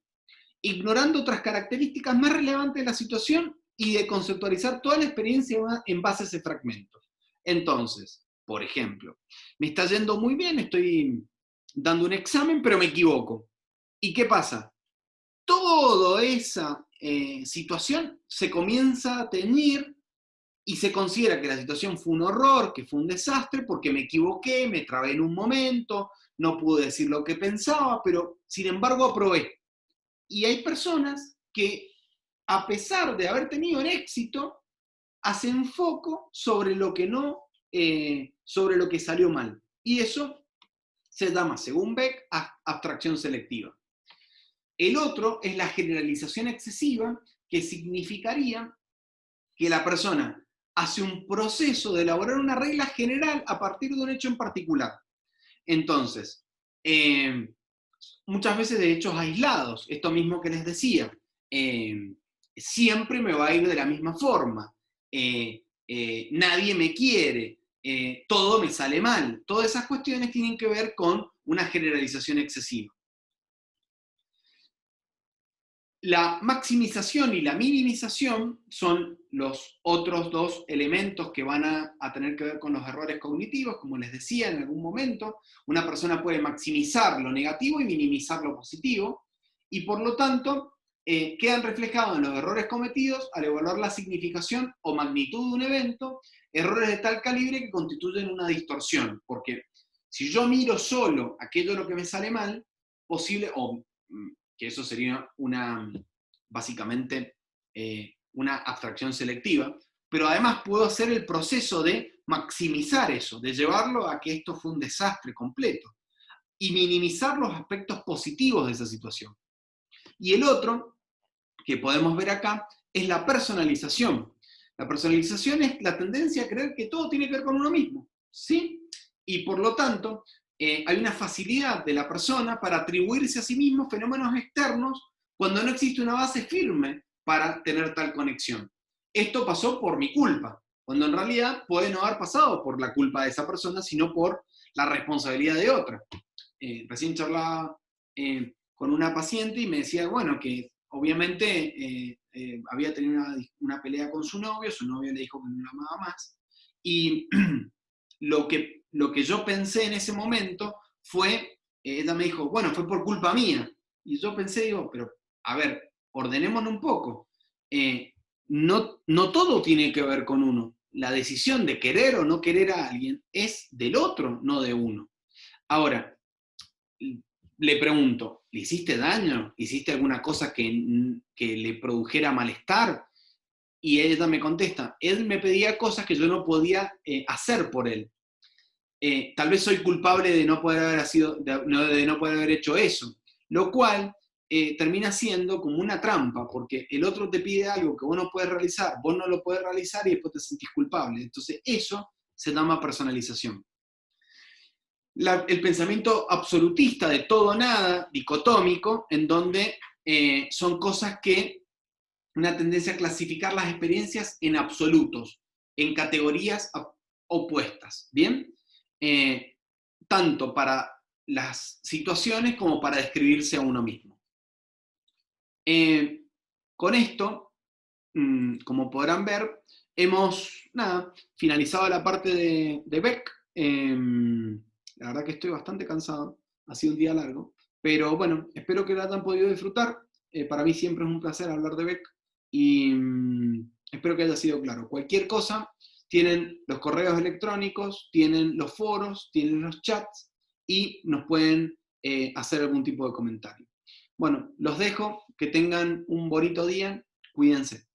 ignorando otras características más relevantes de la situación y de conceptualizar toda la experiencia en base a ese fragmento. Entonces, por ejemplo, me está yendo muy bien, estoy dando un examen, pero me equivoco. ¿Y qué pasa? Toda esa situación se comienza a teñir y se considera que la situación fue un horror, que fue un desastre, porque me equivoqué, me trabé en un momento, no pude decir lo que pensaba, pero sin embargo aprobé. Y hay personas que, a pesar de haber tenido el éxito, hacen foco sobre lo que no, sobre lo que salió mal. Y eso se llama, según Beck, abstracción selectiva. El otro es la generalización excesiva, que significaría que la persona hace un proceso de elaborar una regla general a partir de un hecho en particular. Entonces, muchas veces de hechos aislados, esto mismo que les decía, siempre me va a ir de la misma forma, nadie me quiere, todo me sale mal, todas esas cuestiones tienen que ver con una generalización excesiva. La maximización y la minimización son los otros dos elementos que van a tener que ver con los errores cognitivos, como les decía en algún momento. Una persona puede maximizar lo negativo y minimizar lo positivo, y por lo tanto quedan reflejados en los errores cometidos al evaluar la significación o magnitud de un evento, errores de tal calibre que constituyen una distorsión, porque si yo miro solo aquello de lo que me sale mal, posible, o que eso sería básicamente una abstracción selectiva, pero además puedo hacer el proceso de maximizar eso, de llevarlo a que esto fue un desastre completo y minimizar los aspectos positivos de esa situación. Y el otro, que podemos ver acá, es la personalización. La personalización es la tendencia a creer que todo tiene que ver con uno mismo, ¿sí? Y por lo tanto, hay una facilidad de la persona para atribuirse a sí mismo fenómenos externos cuando no existe una base firme para tener tal conexión. Esto pasó por mi culpa, cuando en realidad puede no haber pasado por la culpa de esa persona, sino por la responsabilidad de otra. Recién charlaba con una paciente y me decía, bueno, que obviamente había tenido una pelea con su novio le dijo que no la amaba más, y lo que yo pensé en ese momento fue, ella me dijo, bueno, fue por culpa mía, y yo pensé, digo, pero a ver, ordenémonos un poco, no todo tiene que ver con uno, la decisión de querer o no querer a alguien es del otro, no de uno. Ahora, le pregunto, ¿le hiciste daño? ¿Hiciste alguna cosa que le produjera malestar? Y ella me contesta, él me pedía cosas que yo no podía hacer por él. Tal vez soy culpable de no poder de no poder haber hecho eso, lo cual termina siendo como una trampa, porque el otro te pide algo que vos no puedes realizar, vos no lo puedes realizar y después te sentís culpable. Entonces eso se llama personalización. El pensamiento absolutista de todo nada, dicotómico, en donde son cosas que, una tendencia a clasificar las experiencias en absolutos, en categorías opuestas, ¿bien? Tanto para las situaciones como para describirse a uno mismo. Con esto, como podrán ver, hemos finalizado la parte de Beck. La verdad que estoy bastante cansado, ha sido un día largo, pero bueno, espero que lo hayan podido disfrutar. Para mí siempre es un placer hablar de Beck y espero que haya sido claro. Cualquier cosa, tienen los correos electrónicos, tienen los foros, tienen los chats y nos pueden hacer algún tipo de comentario. Bueno, los dejo, que tengan un bonito día, cuídense.